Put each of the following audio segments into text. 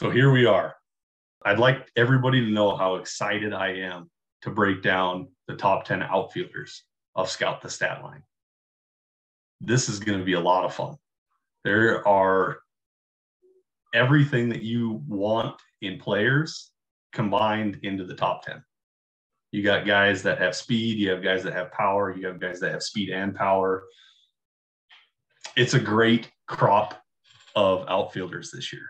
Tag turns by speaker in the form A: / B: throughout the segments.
A: So here we are. I'd like everybody to know how excited I am to break down the top 10 outfielders of Scout the Statline. This is going to be a lot of fun. There are everything that you want in players combined into the top 10. You got guys that have speed, you have guys that have power, you have guys that have speed and power. It's a great crop of outfielders this year.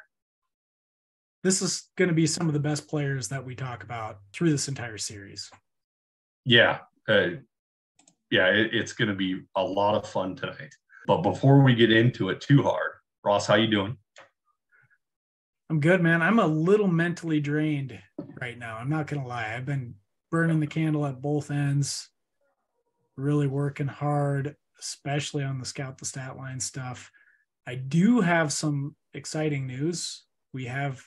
B: This is going to be some of the best players that we talk about through this entire series.
A: Yeah. It's going to be a lot of fun tonight. But before we get into it too hard, Ross, how you doing?
B: I'm good, man. I'm a little mentally drained right now. I'm not going to lie. I've been burning the candle at both ends, really working hard, especially on the Scout the Statline stuff. I do have some exciting news. We have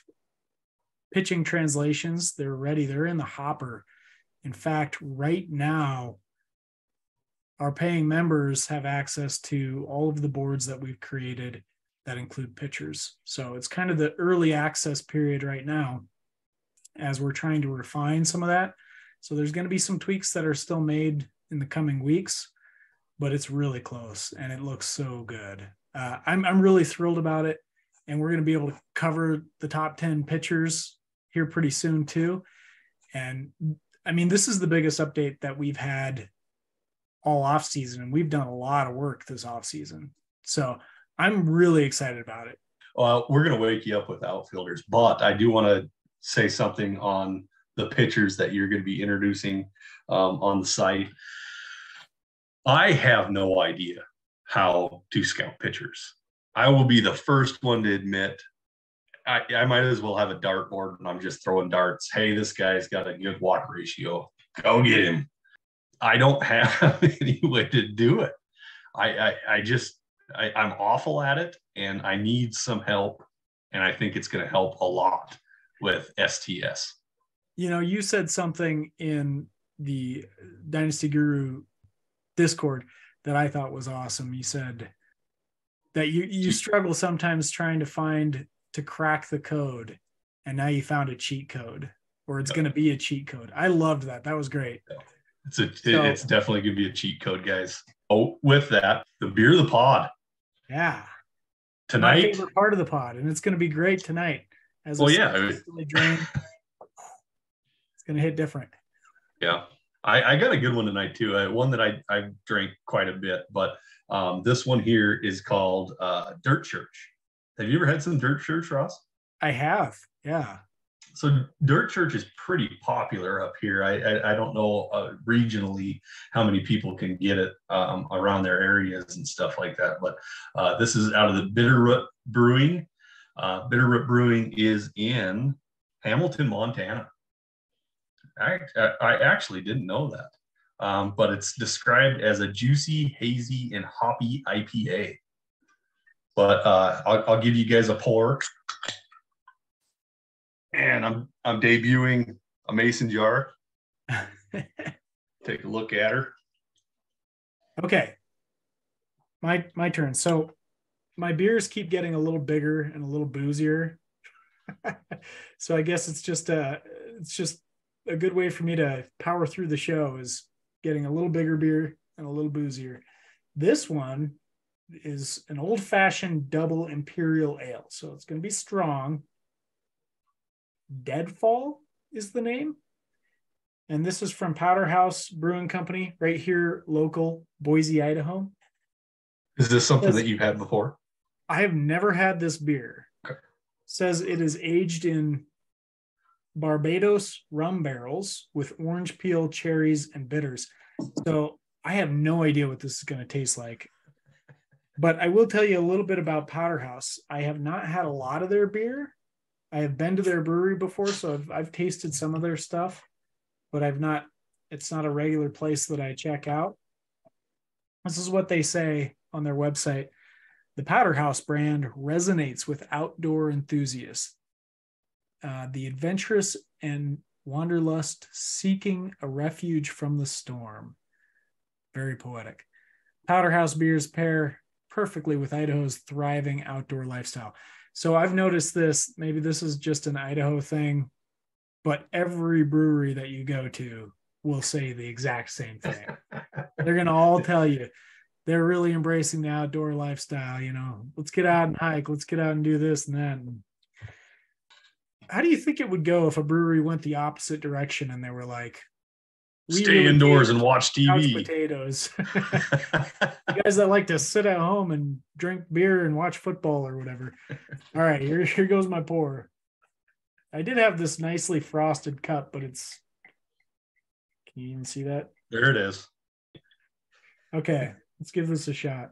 B: pitching translations. They're ready. They're in the hopper. In fact, right now, our paying members have access to all of the boards that we've created that include pitchers. So it's kind of the early access period right now as we're trying to refine some of that. So there's going to be some tweaks that are still made in the coming weeks, but it's really close and it looks so good. I'm really thrilled about it. And we're going to be able to cover the top 10 pitchers here pretty soon too. And I mean, this is the biggest update that we've had all off season, and we've done a lot of work this off season. So I'm really excited about it.
A: Well, we're going to wake you up with outfielders, but I do want to say something on the pitchers that you're going to be introducing on the site. I have no idea how to scout pitchers. I will be the first one to admit I might as well have a dartboard and I'm just throwing darts. Hey, this guy's got a good walk ratio. Go get him. I don't have any way to do it. I'm awful at it and I need some help. And I think it's going to help a lot with STS.
B: You know, you said something in the Dynasty Guru Discord that I thought was awesome. You said that you struggle sometimes trying to crack the code, and now you found a cheat code, or it's going to be a cheat code. I loved that. That was great.
A: It's definitely going to be a cheat code, guys. Oh, with that, the beer of the pod.
B: Yeah.
A: Tonight.
B: My favorite part of the pod, and it's going to be great tonight. It's going to hit different.
A: Yeah. I got a good one tonight too. One that I drank quite a bit, but this one here is called Dirt Church. Have you ever had some Dirt Church, Ross?
B: I have. Yeah.
A: So Dirt Church is pretty popular up here. I don't know regionally how many people can get it around their areas and stuff like that. But this is out of the Bitterroot Brewing. Bitterroot Brewing is in Hamilton, Montana. I actually didn't know that. But it's described as a juicy, hazy, and hoppy IPA. But I'll give you guys a pour. And I'm debuting a mason jar. Take a look at her.
B: Okay. My turn. So my beers keep getting a little bigger and a little boozier. So I guess it's just a good way for me to power through the show is getting a little bigger beer and a little boozier. This one is an old-fashioned double imperial ale. So it's going to be strong. Deadfall is the name. And this is from Powderhouse Brewing Company, right here, local, Boise, Idaho.
A: Is this something that you've had before?
B: I have never had this beer.
A: Okay.
B: Says it is aged in Barbados rum barrels with orange peel, cherries, and bitters. So I have no idea what this is going to taste like. But I will tell you a little bit about Powderhouse. I have not had a lot of their beer. I have been to their brewery before, so I've tasted some of their stuff, but it's not a regular place that I check out. This is what they say on their website. The Powderhouse brand resonates with outdoor enthusiasts, the adventurous and wanderlust seeking a refuge from the storm. Very poetic. Powderhouse beers pair perfectly with Idaho's thriving outdoor lifestyle. So I've noticed this, maybe this is just an Idaho thing, but every brewery that you go to will say the exact same thing. They're going to all tell you they're really embracing the outdoor lifestyle. You know, let's get out and hike. Let's get out and do this and that. And how do you think it would go if a brewery went the opposite direction and they were like,
A: stay indoors and watch
B: couch
A: TV.
B: Potatoes. You guys that like to sit at home and drink beer and watch football or whatever. All right, here goes my pour. I did have this nicely frosted cup, but it's, can you even see that?
A: There it is.
B: Okay, let's give this a shot.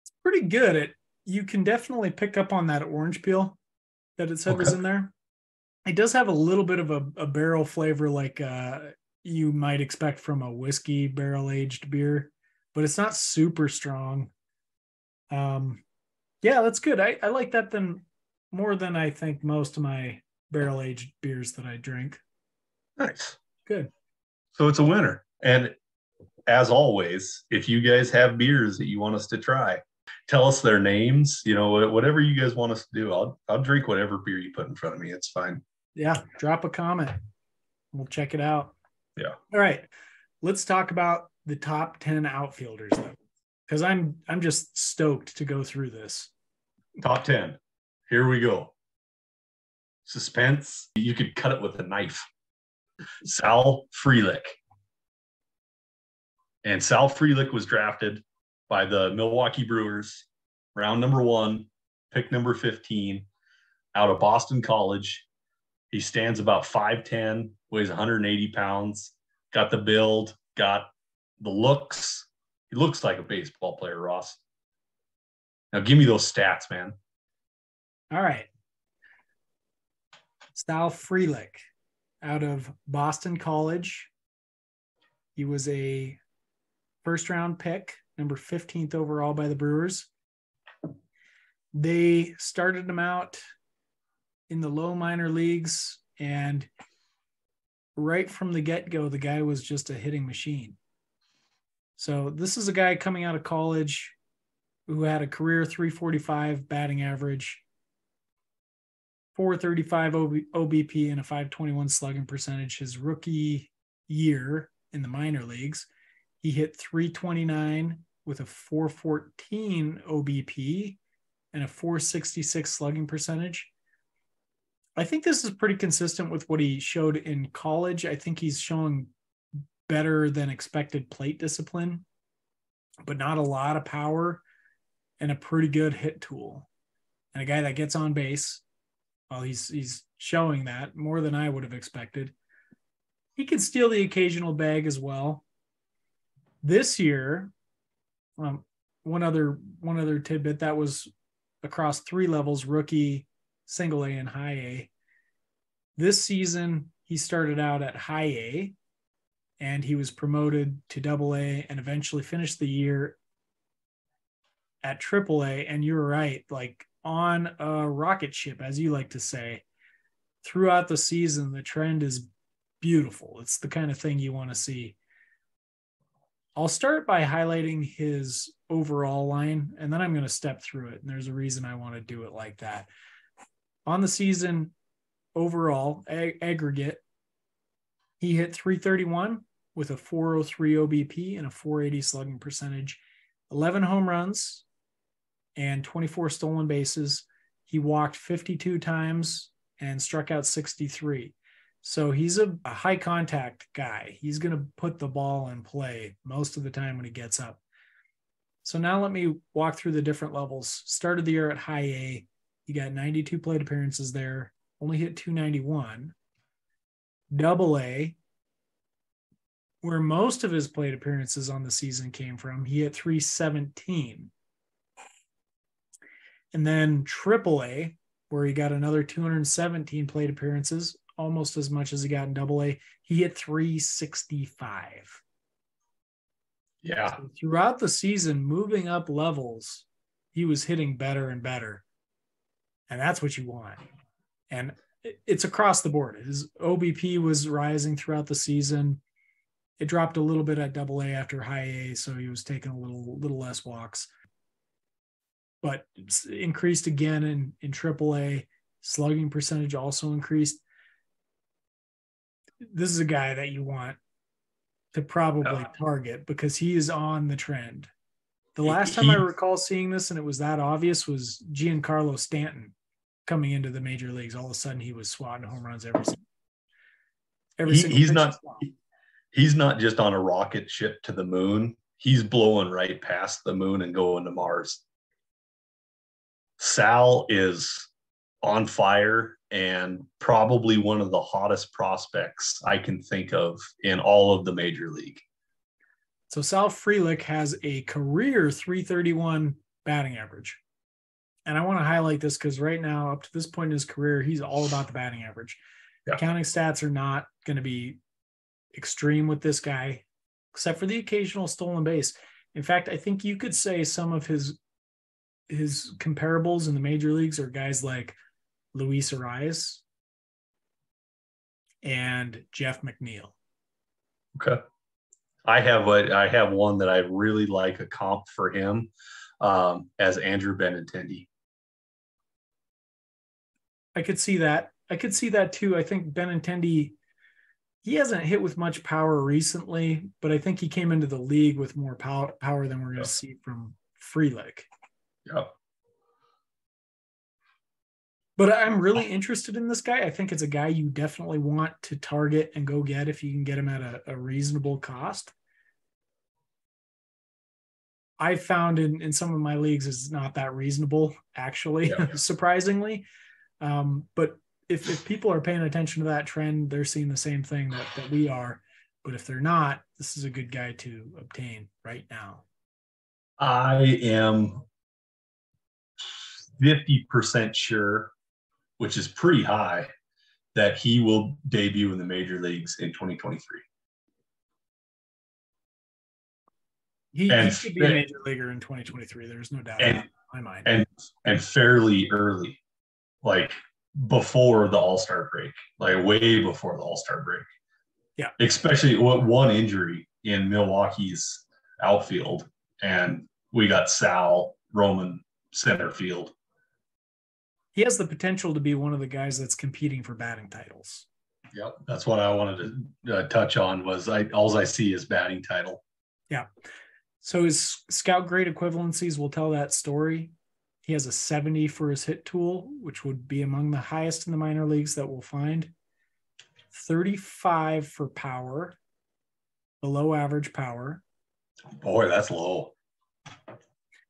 B: It's pretty good. You can definitely pick up on that orange peel that it said was in there. It does have a little bit of a barrel flavor like you might expect from a whiskey barrel-aged beer, but it's not super strong. Yeah, that's good. I like that more than I think most of my barrel-aged beers that I drink.
A: Nice.
B: Good.
A: So it's a winner. And as always, if you guys have beers that you want us to try, tell us their names, you know, whatever you guys want us to do. I'll drink whatever beer you put in front of me. It's fine.
B: Yeah, drop a comment. We'll check it out.
A: Yeah.
B: All right. Let's talk about the top 10 outfielders though, because I'm just stoked to go through this.
A: Top 10. Here we go. Suspense. You could cut it with a knife. Sal Frelick. And Sal Frelick was drafted by the Milwaukee Brewers, round number 1, pick number 15, out of Boston College. He stands about 5'10", weighs 180 pounds, got the build, got the looks. He looks like a baseball player, Ross. Now give me those stats, man.
B: All right. Sal Frelick out of Boston College. He was a first-round pick, number 15th overall by the Brewers. They started him out in the low minor leagues, and right from the get-go, the guy was just a hitting machine. So this is a guy coming out of college who had a career 345 batting average, 435 OBP, and a 521 slugging percentage. His rookie year in the minor leagues, he hit 329 with a 414 OBP and a 466 slugging percentage. I think this is pretty consistent with what he showed in college. I think he's showing better than expected plate discipline, but not a lot of power and a pretty good hit tool. And a guy that gets on base, well, he's showing that more than I would have expected. He can steal the occasional bag as well. This year, one other tidbit that was across 3 levels: rookie, single A, and high A. This season, he started out at high A, and he was promoted to double A and eventually finished the year at triple A. And you were right, like on a rocket ship, as you like to say. Throughout the season, the trend is beautiful. It's the kind of thing you want to see. I'll start by highlighting his overall line, and then I'm going to step through it. And there's a reason I want to do it like that. On the season, overall, aggregate, he hit 331 with a 403 OBP and a 480 slugging percentage, 11 home runs, and 24 stolen bases. He walked 52 times and struck out 63. So he's a high contact guy. He's going to put the ball in play most of the time when he gets up. So now let me walk through the different levels. Started the year at high A. He got 92 plate appearances there, only hit 291. Double A, where most of his plate appearances on the season came from, he hit 317. And then triple A, where he got another 217 plate appearances, almost as much as he got in double A, he hit 365.
A: Yeah.
B: So throughout the season, moving up levels, he was hitting better and better. And that's what you want. And it's across the board. His OBP was rising throughout the season. It dropped a little bit at double A after high A, so he was taking a little less walks. but it's increased again in AAA. Slugging percentage also increased. This is a guy that you want to probably target because he is on the trend. The last time I recall seeing this, and it was that obvious, was Giancarlo Stanton coming into the major leagues. All of a sudden, he was swatting home runs every single
A: he's not just on a rocket ship to the moon. He's blowing right past the moon and going to Mars. Sal is on fire and probably one of the hottest prospects I can think of in all of the major league.
B: So Sal Frelick has a career 331 batting average. And I want to highlight this because right now, up to this point in his career, he's all about the batting average. Yeah. Counting stats are not going to be extreme with this guy, except for the occasional stolen base. In fact, I think you could say some of his comparables in the major leagues are guys like Luis Arias and Jeff McNeil.
A: Okay. I have one that I really like a comp for him as Andrew Benintendi.
B: I could see that. I could see that too. I think Benintendi, he hasn't hit with much power recently, but I think he came into the league with more power than we're going to see from Frelick.
A: Yep.
B: But I'm really interested in this guy. I think it's a guy you definitely want to target and go get if you can get him at a reasonable cost. I found in some of my leagues is not that reasonable, actually, surprisingly. But if people are paying attention to that trend, they're seeing the same thing that we are. But if they're not, this is a good guy to obtain right now.
A: I am 50% sure, which is pretty high, that he will debut in the major leagues in 2023.
B: He should be a major leaguer in 2023. There's no doubt in my mind.
A: And fairly early, like before the All-Star break, like way before the All-Star break.
B: Yeah.
A: Especially what one injury in Milwaukee's outfield, and we got Sal Roman center field.
B: He has the potential to be one of the guys that's competing for batting titles.
A: Yep, that's what I wanted to touch on. Was all I see is batting title.
B: Yeah. So his scout grade equivalencies will tell that story. He has a 70 for his hit tool, which would be among the highest in the minor leagues that we'll find. 35 for power, below average power.
A: Boy, that's low.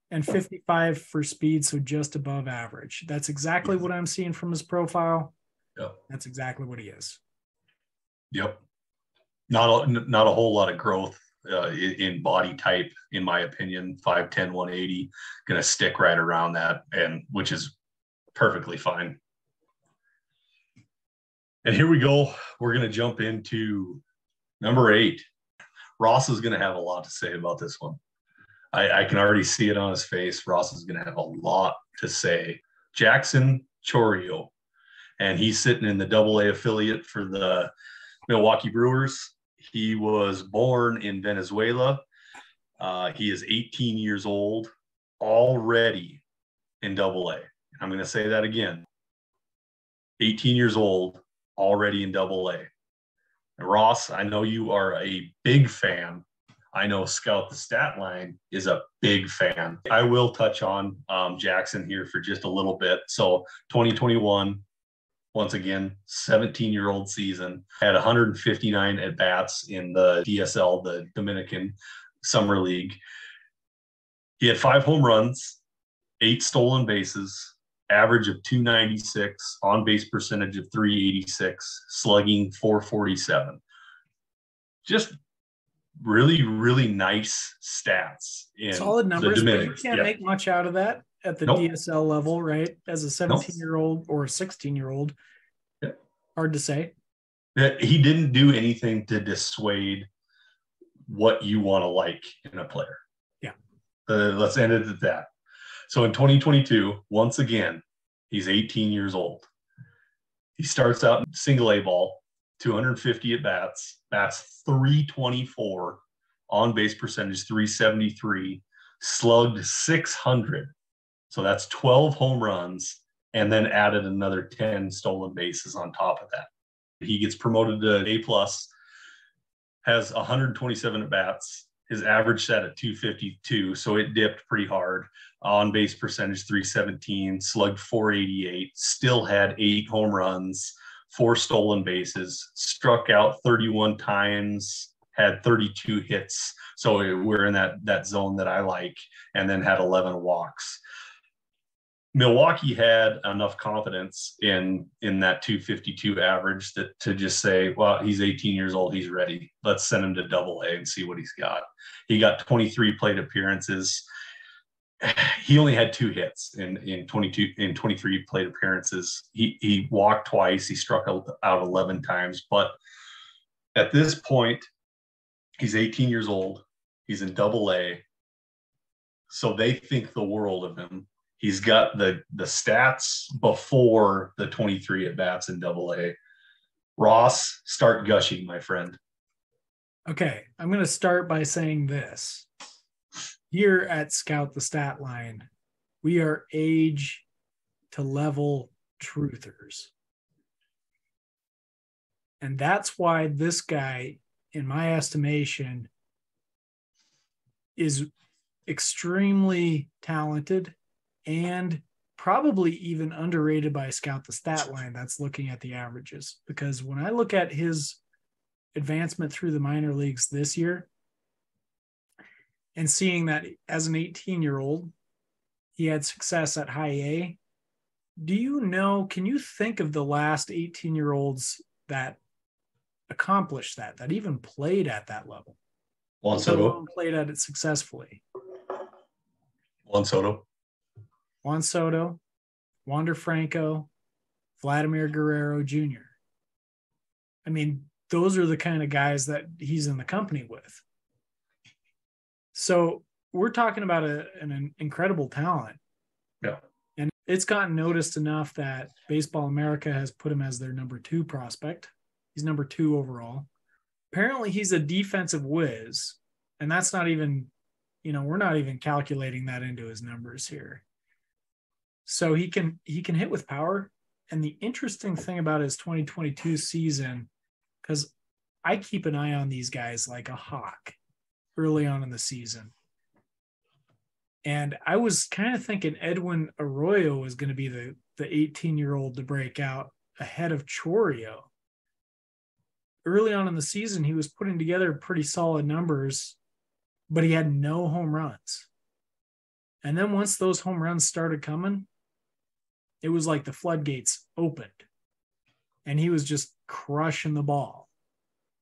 B: And 55 for speed, so just above average. That's exactly what I'm seeing from his profile.
A: Yep.
B: That's exactly what he is.
A: Yep. Not a whole lot of growth in body type, in my opinion. 5'10", 180, going to stick right around that, and which is perfectly fine. And here we go. We're going to jump into number 8. Ross is going to have a lot to say about this one. I can already see it on his face. Ross is going to have a lot to say. Jackson Chourio, and he's sitting in the AA affiliate for the Milwaukee Brewers. He was born in Venezuela. He is 18 years old, already in AA. I'm going to say that again. 18 years old, already in AA. And Ross, I know you are a big fan. I know Scout the Statline is a big fan. I will touch on Jackson here for just a little bit. So 2021, once again, 17-year-old season, had 159 at-bats in the DSL, the Dominican Summer League. He had 5 home runs, 8 stolen bases, average of 296, on-base percentage of 386, slugging 447. Just really, really nice stats.
B: Solid numbers, but you can't make much out of that at the DSL level, right? As a 17-year-old or a 16-year-old, hard to say.
A: He didn't do anything to dissuade what you want to like in a player.
B: Yeah.
A: Let's end it at that. So in 2022, once again, he's 18 years old. He starts out in single A ball, 250 at bats, bats 324, on base percentage 373, slugged 600, So that's 12 home runs, and then added another 10 stolen bases on top of that. He gets promoted to A plus, has 127 at bats. His average set at 252, so it dipped pretty hard. On base percentage 317, slugged 488, still had 8 home runs, 4 stolen bases, struck out 31 times, had 32 hits. So we're in that zone that I like, and then had 11 walks. Milwaukee had enough confidence in that 252 average to just say, well, he's 18 years old, he's ready. Let's send him to Double A and see what he's got. He got 23 plate appearances. He only had 2 hits in 23 plate appearances. He walked twice. He struck out 11 times. But at this point, he's 18 years old. He's in Double A. So they think the world of him. He's got the stats before the 23 at bats in Double A. Ross, start gushing, my friend.
B: Okay, I'm going to start by saying this. Here at Scout the Statline, we are age to level truthers. And that's why this guy, in my estimation, is extremely talented and probably even underrated by Scout the Statline that's looking at the averages. Because when I look at his advancement through the minor leagues this year and seeing that as an 18-year-old, he had success at high A, can you think of the last 18-year-olds that accomplished that even played at that level?
A: Juan Soto.
B: Played at it successfully.
A: Juan Soto,
B: Wander Franco, Vladimir Guerrero Jr. I mean, those are the kind of guys that he's in the company with. So we're talking about an incredible talent.
A: Yeah.
B: And it's gotten noticed enough that Baseball America has put him as their number 2 prospect. He's number 2 overall. Apparently he's a defensive whiz, and that's not even, we're not even calculating that into his numbers here. So he can hit with power. And the interesting thing about his 2022 season, because I keep an eye on these guys like a hawk early on in the season. And I was kind of thinking Edwin Arroyo was going to be the 18-year-old to break out ahead of Chourio. Early on in the season, he was putting together pretty solid numbers, but he had no home runs. And then once those home runs started coming, it was like the floodgates opened. And he was just crushing the ball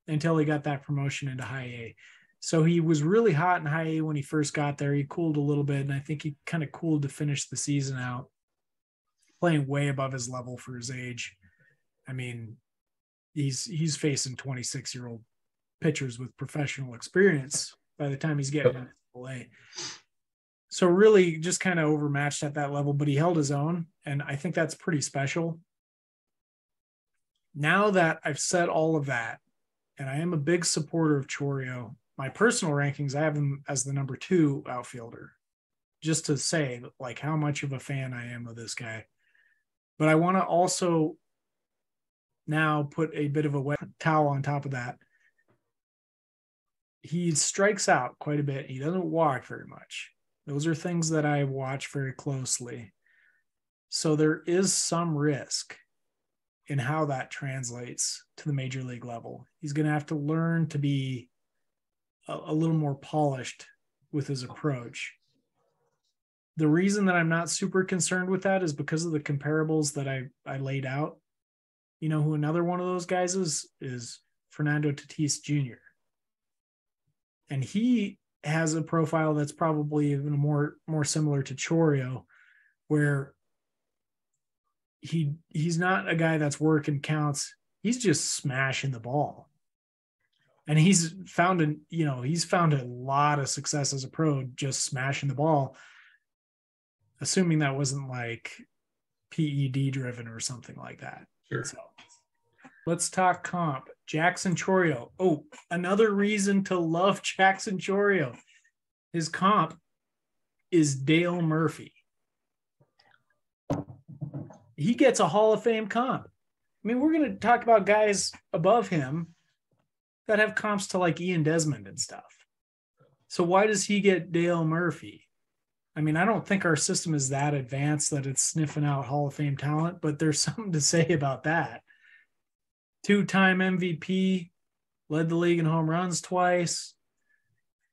B: until he got that promotion into high A. So he was really hot in high A when he first got there. He cooled a little bit, and I think he kind of cooled to finish the season out, playing way above his level for his age. I mean, he's facing 26-year-old pitchers with professional experience by the time he's getting into AAA. So really just kind of overmatched at that level, but he held his own, and I think that's pretty special. Now that I've said all of that, and I am a big supporter of Chourio, my personal rankings, I have him as the number 2 outfielder, just to say like how much of a fan I am of this guy. But I want to also now put a bit of a wet towel on top of that. He strikes out quite a bit. He doesn't walk very much. Those are things that I watch very closely. So there is some risk in how that translates to the major league level. He's going to have to learn to be a little more polished with his approach. The reason that I'm not super concerned with that is because of the comparables that I laid out. You know who another one of those guys is Fernando Tatis Jr. And he has a profile that's probably even more similar to Chourio, where he's not a guy that's working counts. He's just smashing the ball. And he's found a lot of success as a pro just smashing the ball, assuming that wasn't like PED driven or something like that.
A: Sure.
B: So let's talk comp. Jackson Chourio. Oh, another reason to love Jackson Chourio. His comp is Dale Murphy. he gets a Hall of Fame comp. I mean, we're going to talk about guys above him that have comps to like Ian Desmond and stuff. So why does he get Dale Murphy? I mean, I don't think our system is that advanced that it's sniffing out Hall of Fame talent, but there's something to say about that. 2-time MVP, led the league in home runs twice.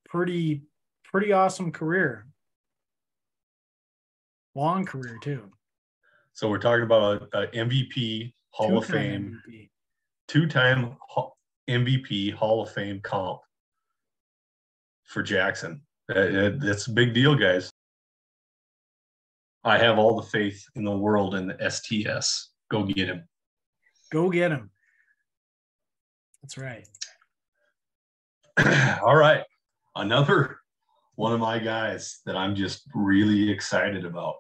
B: Pretty awesome career. Long career too.
A: So we're talking about an MVP, Hall of Fame,
B: MVP.
A: 2-time MVP, Hall of Fame comp for Jackson. That's a big deal, guys. I have all the faith in the world in the STS. Go get him.
B: Go get him. That's right.
A: All right. Another one of my guys that I'm just really excited about.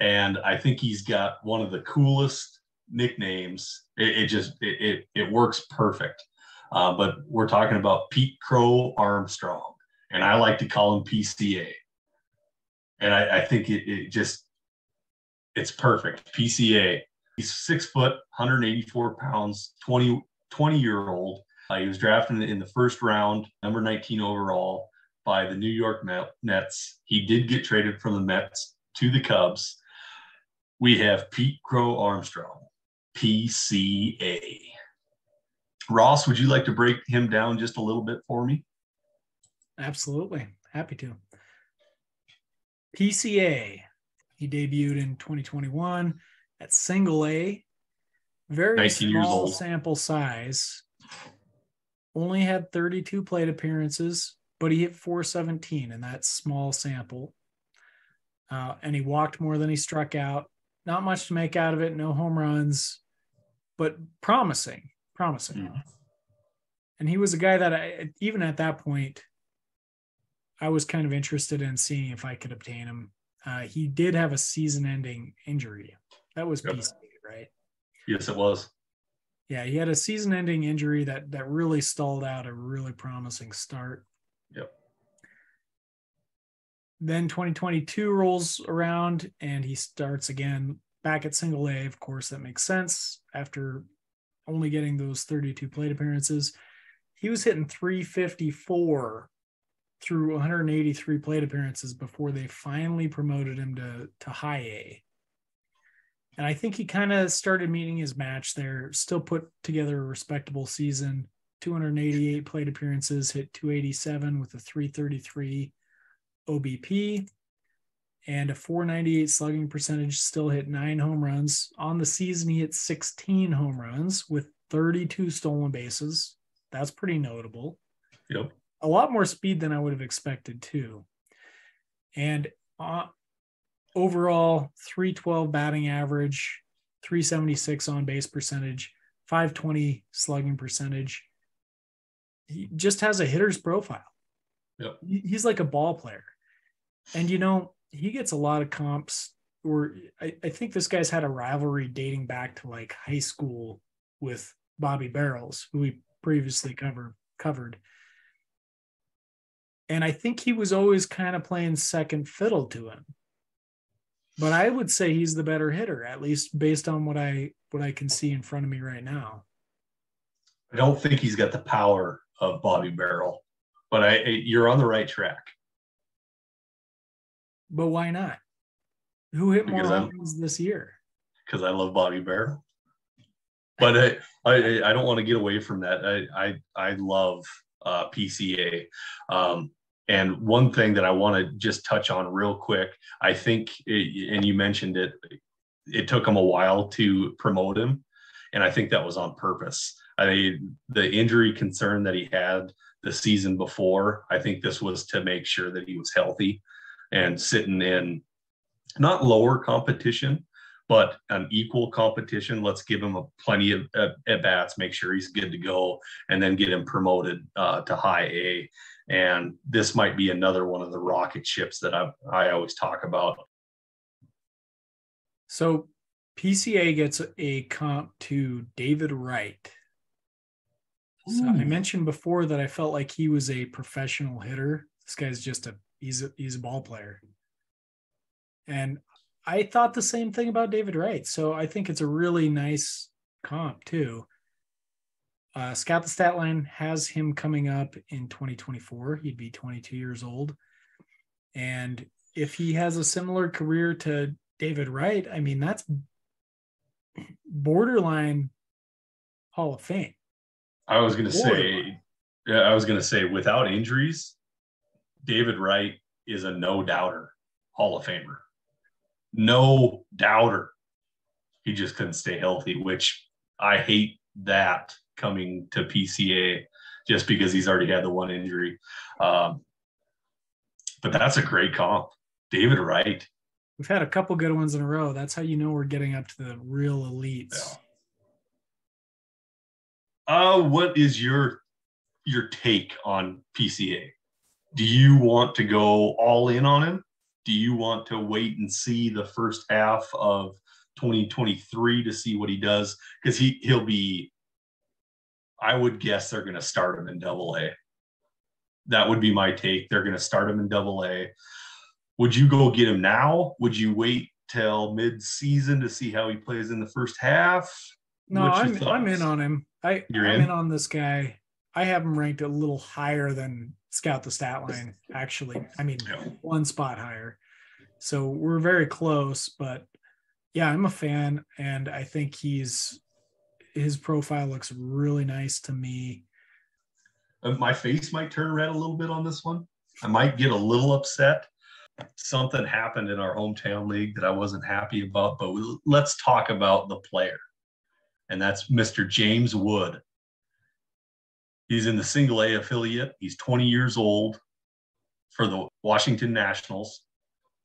A: And I think he's got one of the coolest nicknames. It works perfect. But we're talking about Pete Crow Armstrong. And I like to call him PCA. And I think it's perfect. PCA. He's 6 foot, 184 pounds, 20-year-old. He was drafted in the first round, number 19 overall by the New York Mets. He did get traded from the Mets to the Cubs. We have Pete Crow Armstrong, PCA. Ross, would you like to break him down just a little bit for me?
B: Absolutely. Happy to. PCA, he debuted in 2021 at single A, very small sample size, only had 32 plate appearances, but he hit 417 in that small sample. And he walked more than he struck out. Not much to make out of it, no home runs, but promising. Mm-hmm. And he was a guy that even at that point, I was kind of interested in seeing if I could obtain him. He did have a season-ending injury. That was PCA, right?
A: Yes, it was.
B: Yeah, he had a season-ending injury that really stalled out a really promising start.
A: Yep.
B: Then 2022 rolls around and he starts again back at single A. Of course, that makes sense after only getting those 32 plate appearances. He was hitting 354 through 183 plate appearances before they finally promoted him to high A. And I think he kind of started meeting his match there, still put together a respectable season, 288 plate appearances, hit 287 with a 333 OBP and a 498 slugging percentage, still hit 9 home runs. On the season, he hit 16 home runs with 32 stolen bases. That's pretty notable.
A: Yep.
B: A lot more speed than I would have expected too. And overall, 312 batting average, 376 on base percentage, 520 slugging percentage. He just has a hitter's profile.
A: Yep.
B: He's like a ball player. And, he gets a lot of comps where I think this guy's had a rivalry dating back to like high school with Bobby Barrels, who we previously covered. And I think he was always kind of playing second fiddle to him. But I would say he's the better hitter, at least based on what I can see in front of me right now.
A: I don't think he's got the power of Bobby Barrel, but you're on the right track.
B: But why not? Who hit more home runs this year?
A: Because I love Bobby Barrel. But I don't want to get away from that. I love PCA. And one thing that I want to just touch on real quick, I think, and you mentioned it took him a while to promote him. And I think that was on purpose. The injury concern that he had the season before, I think this was to make sure that he was healthy and sitting in not lower competition, but an equal competition. Let's give him plenty of at-bats, make sure he's good to go, and then get him promoted to high A. And this might be another one of the rocket ships that I always talk about.
B: So PCA gets a comp to David Wright. So I mentioned before that I felt like he was a professional hitter. This guy's just he's a ball player. And I thought the same thing about David Wright. So I think it's a really nice comp too. Scout the Statline has him coming up in 2024. He'd be 22 years old. And if he has a similar career to David Wright, I mean, that's borderline Hall of Fame.
A: I was going to say, without injuries, David Wright is a no doubter Hall of Famer. No doubter. He just couldn't stay healthy, which I hate that coming to PCA just because he's already had the one injury. But that's a great comp. David Wright.
B: We've had a couple good ones in a row. That's how you know we're getting up to the real elites.
A: Yeah. What is your take on PCA? Do you want to go all in on him? Do you want to wait and see the first half of 2023 to see what he does? Because he'll be, I would guess they're going to start him in AA. That would be my take. They're going to start him in AA. Would you go get him now? Would you wait till mid-season to see how he plays in the first half?
B: No, I'm in on him. I'm in on this guy. I have him ranked a little higher than Scout the Statline, actually. I mean, one spot higher. So we're very close, but yeah, I'm a fan, and I think his profile looks really nice to me.
A: My face might turn red a little bit on this one. I might get a little upset. Something happened in our hometown league that I wasn't happy about, but let's talk about the player, and that's Mr. James Wood. He's in the single A affiliate. He's 20 years old for the Washington Nationals.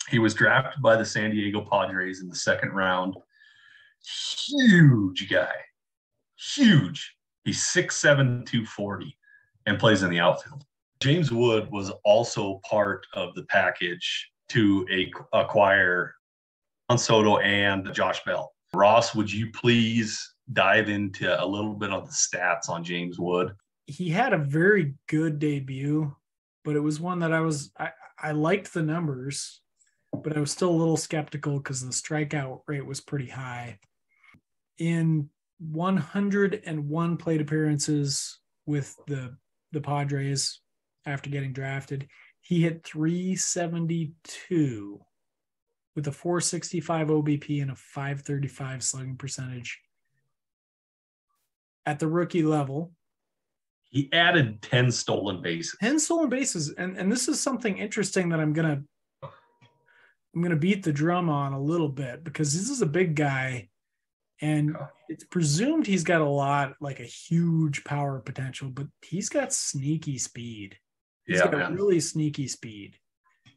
A: He was drafted by the San Diego Padres in the second round. Huge guy. Huge. He's 6'7", 240, and plays in the outfield. James Wood was also part of the package to acquire Juan Soto and Josh Bell. Ross, would you please dive into a little bit of the stats on James Wood?
B: He had a very good debut, but it was one that I liked the numbers, but I was still a little skeptical because the strikeout rate was pretty high. In 101 plate appearances with the Padres after getting drafted, he hit 372 with a 465 OBP and a 535 slugging percentage. At the rookie level,
A: he added 10 stolen bases.
B: 10 stolen bases. And this is something interesting that I'm gonna beat the drum on a little bit, because this is a big guy, and it's presumed he's got a huge power potential, but he's got sneaky speed. He's got really sneaky speed.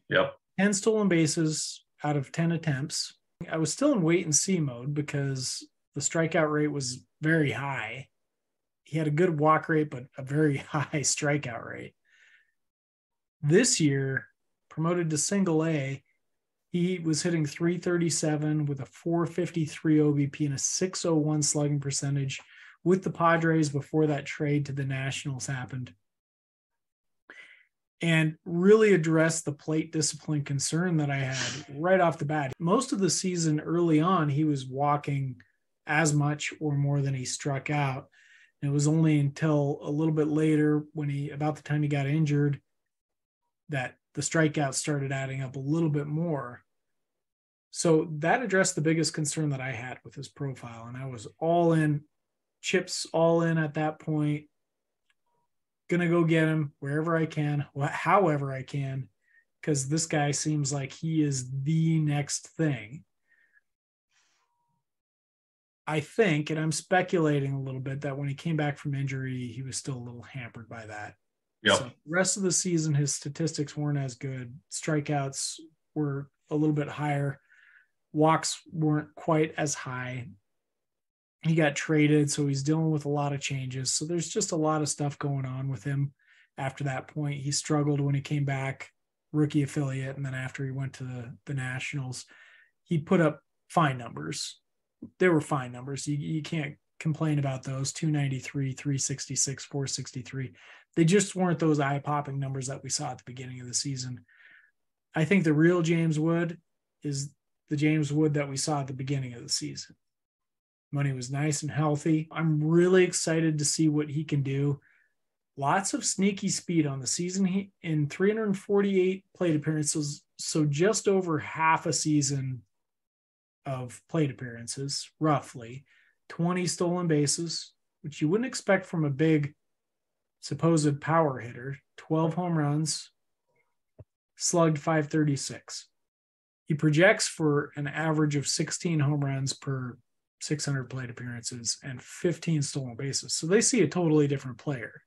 A: Yep.
B: 10 stolen bases out of 10 attempts. I was still in wait and see mode because the strikeout rate was very high. He had a good walk rate, but a very high strikeout rate. This year, promoted to single A, he was hitting 337 with a 453 OBP and a 601 slugging percentage with the Padres before that trade to the Nationals happened. And really addressed the plate discipline concern that I had right off the bat. Most of the season early on, he was walking as much or more than he struck out. And it was only until a little bit later, about the time he got injured, that the strikeouts started adding up a little bit more. So that addressed the biggest concern that I had with his profile. And I was all in, chips all in at that point. Gonna go get him wherever I can, however I can, because this guy seems like he is the next thing. I think, and I'm speculating a little bit, that when he came back from injury, he was still a little hampered by that.
A: Yep.
B: So the rest of the season, his statistics weren't as good. Strikeouts were a little bit higher. Walks weren't quite as high. He got traded, so he's dealing with a lot of changes. So there's just a lot of stuff going on with him after that point. He struggled when he came back, rookie affiliate, and then after he went to the Nationals, he put up fine numbers. They were fine numbers. You can't complain about those. 293, 366, 463. They just weren't those eye-popping numbers that we saw at the beginning of the season. I think the real James Wood is the James Wood that we saw at the beginning of the season when he was nice and healthy. I'm really excited to see what he can do. Lots of sneaky speed on the season. He in 348 plate appearances, so just over half a season of plate appearances, roughly 20 stolen bases, which you wouldn't expect from a big supposed power hitter, 12 home runs, slugged 536. He projects for an average of 16 home runs per 600 plate appearances and 15 stolen bases. So they see a totally different player.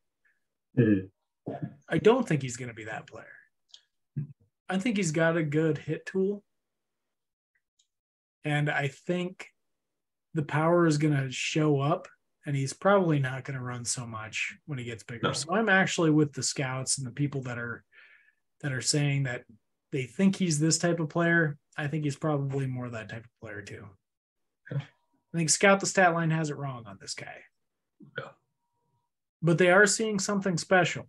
B: Mm-hmm. I don't think he's going to be that player. I think he's got a good hit tool. And I think the power is going to show up, and he's probably not going to run so much when he gets bigger. No. So I'm actually with the scouts and the people that are saying that they think he's this type of player. I think he's probably more that type of player too. Yeah. I think Scout the Statline has it wrong on this guy. Yeah. But they are seeing something special.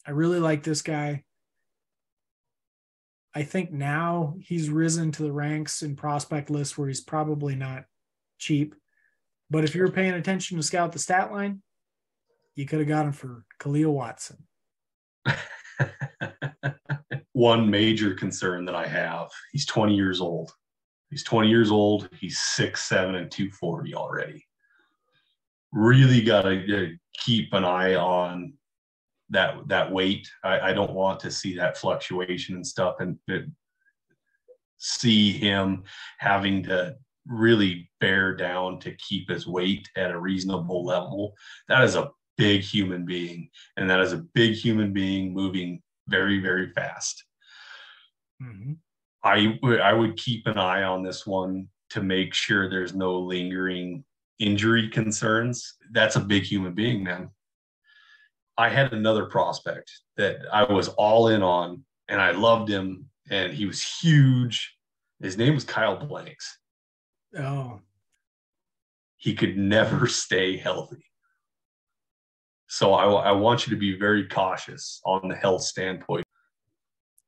B: I really like this guy. I think now he's risen to the ranks in prospect lists where he's probably not cheap. But if you're paying attention to Scout the Statline, you could have got him for Khalil Watson.
A: One major concern that I have, he's 20 years old. He's 20 years old. He's 6'7" and 240 already. Really got to keep an eye on that weight. I don't want to see that fluctuation and stuff, and see him having to really bear down to keep his weight at a reasonable level. That is a big human being, and that is a big human being moving very, very fast. Mm-hmm. I would keep an eye on this one to make sure there's no lingering injury concerns. That's a big human being, man. I had another prospect that I was all in on, and I loved him, and he was huge. His name was Kyle Blanks.
B: Oh.
A: He could never stay healthy. So I want you to be very cautious on the health standpoint.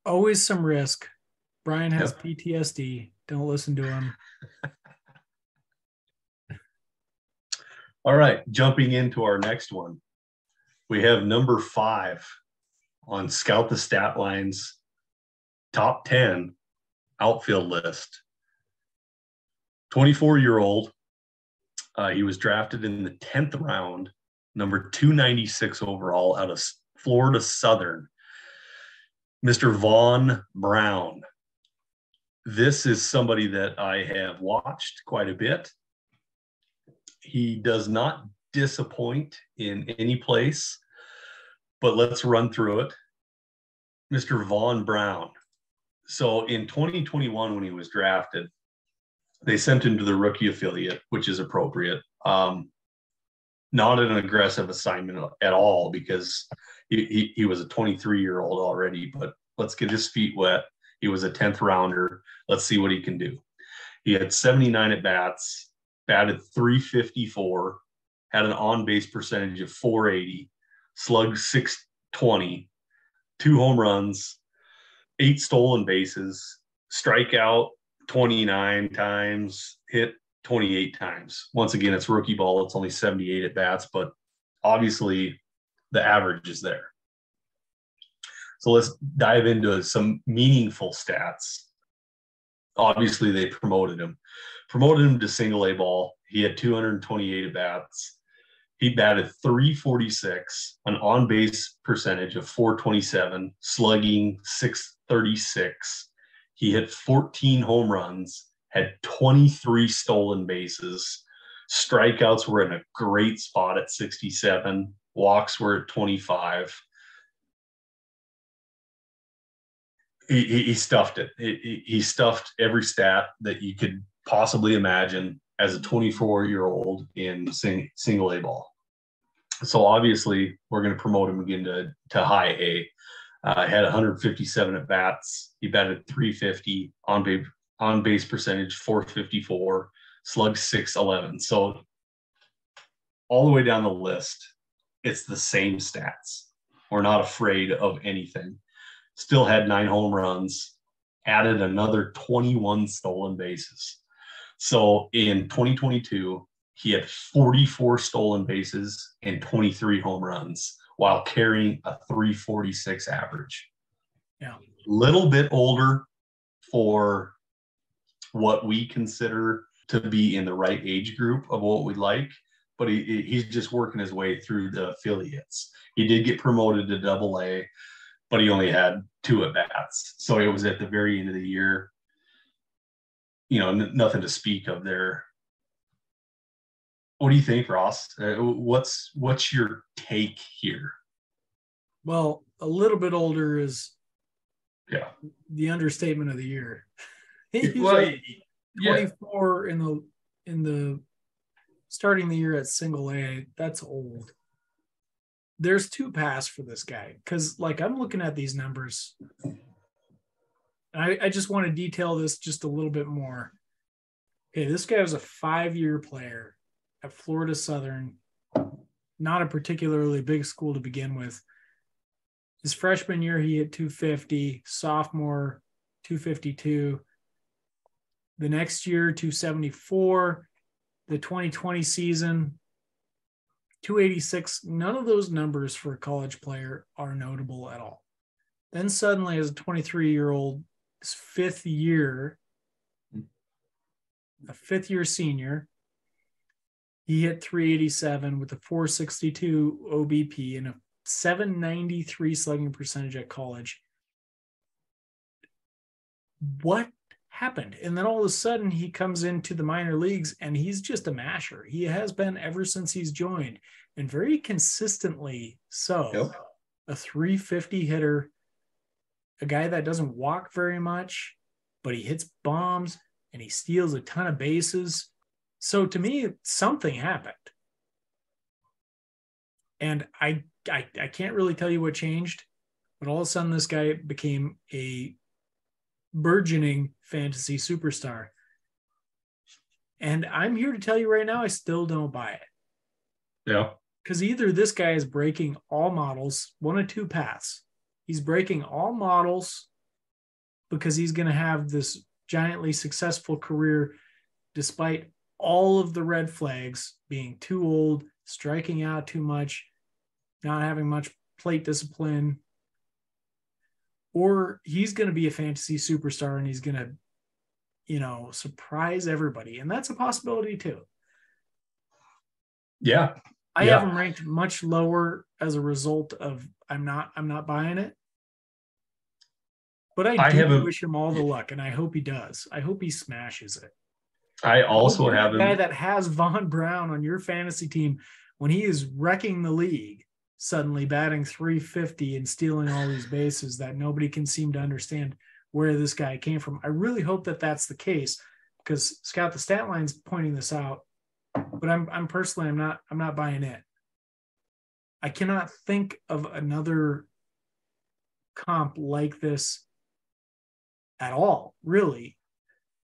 B: Always some risk. Brian has PTSD. Don't listen to him.
A: All right, jumping into our next one. We have number 5 on Scout the Statline's top 10 outfield list. 24-year-old. He was drafted in the 10th round, number 296 overall out of Florida Southern. Mr. Vaughn Brown. This is somebody that I have watched quite a bit. He does not disappoint in any place, but let's run through it. Mr. Vaughn Brown. So in 2021, when he was drafted, they sent him to the rookie affiliate, which is appropriate. Not an aggressive assignment at all, because he was a 23-year-old already, but let's get his feet wet. He was a 10th rounder. Let's see what he can do. He had 79 at-bats, batted .354, had an on-base percentage of .480, slugged .620, 2 home runs, 8 stolen bases, strikeout 29 times, hit 28 times. Once again, it's rookie ball. It's only 78 at-bats, but obviously the average is there. So let's dive into some meaningful stats. Obviously, they promoted him to single A ball. He had 228 at-bats. He batted .346, an on-base percentage of .427, slugging .636. He hit 14 home runs, had 23 stolen bases. Strikeouts were in a great spot at 67. Walks were at 25. He stuffed it. He stuffed every stat that you could possibly imagine as a 24-year-old in single A ball. So obviously, we're going to promote him again to high A. Had 157 at bats. He batted .350, on base percentage .454, slugged .611. So all the way down the list, it's the same stats. We're not afraid of anything. Still had 9 home runs, added another 21 stolen bases. So in 2022, he had 44 stolen bases and 23 home runs while carrying a 346 average.
B: Yeah.
A: Little bit older for what we consider to be in the right age group of what we like, but he's just working his way through the affiliates. He did get promoted to AA, but he only had 2 at-bats. So it was at the very end of the year. You know, nothing to speak of there. What do you think, Ross? What's your take here?
B: Well, a little bit older is the understatement of the year. He's like 24 in the starting the year at single A. That's old. There's 2 paths for this guy, because like I'm looking at these numbers. I just want to detail this just a little bit more. Okay, this guy was a 5-year player at Florida Southern, not a particularly big school to begin with. His freshman year, he hit 250, sophomore, 252. The next year, 274. The 2020 season, 286. None of those numbers for a college player are notable at all. Then suddenly, as a 23-year-old, his 5th year, a 5th-year senior, he hit 387 with a 462 OBP and a 793 slugging percentage at college. What happened? And then all of a sudden he comes into the minor leagues and he's just a masher. He has been ever since he's joined, and very consistently so.
A: Yep.
B: A 350 hitter, a guy that doesn't walk very much, but he hits bombs and he steals a ton of bases. So to me, something happened. And I can't really tell you what changed, but all of a sudden this guy became a burgeoning fantasy superstar. And I'm here to tell you right now, I still don't buy it.
A: Yeah.
B: Because either this guy is breaking all models, one of 2 paths. He's breaking all models because he's going to have this giantly successful career despite all of the red flags, being too old, striking out too much, not having much plate discipline. Or he's going to be a fantasy superstar and he's going to, surprise everybody. And that's a possibility too.
A: Yeah.
B: I have him ranked much lower as a result of I'm not buying it. But I do wish him all the luck, and I hope he does. I hope he smashes it.
A: I also have
B: a guy that has Von Brown on your fantasy team when he is wrecking the league, suddenly batting 350 and stealing all these bases that nobody can seem to understand where this guy came from. I really hope that that's the case, because Scout the Statline's pointing this out, but I'm personally I'm not buying it. I cannot think of another comp like this at all, really.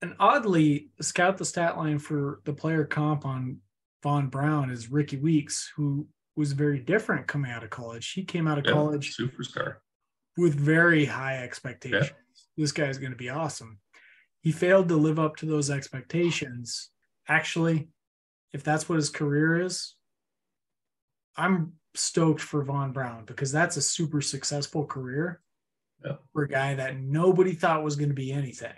B: And oddly, Scout the Statline for the player comp on Von Brown is Ricky Weeks, who was very different coming out of college. He came out of college
A: superstar
B: with very high expectations. Yeah. This guy's going to be awesome. He failed to live up to those expectations. Actually, if that's what his career is, I'm stoked for Von Brown, because that's a super successful career for a guy that nobody thought was going to be anything.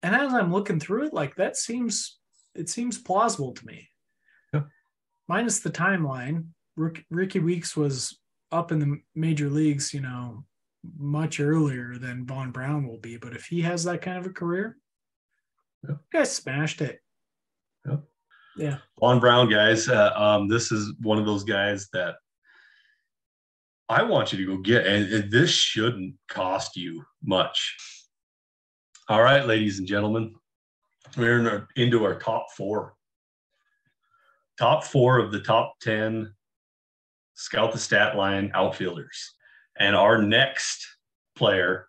B: And as I'm looking through it, like it seems plausible to me.
A: Yeah.
B: Minus the timeline, Ricky Weeks was up in the major leagues, much earlier than Von Brown will be. But if he has that kind of a career, you guys smashed it. Yeah.
A: Von Brown, guys. This is one of those guys that I want you to go get, and this shouldn't cost you much. All right, ladies and gentlemen, we're into our top 4. Top 4 of the top 10 Scout the Statline outfielders. And our next player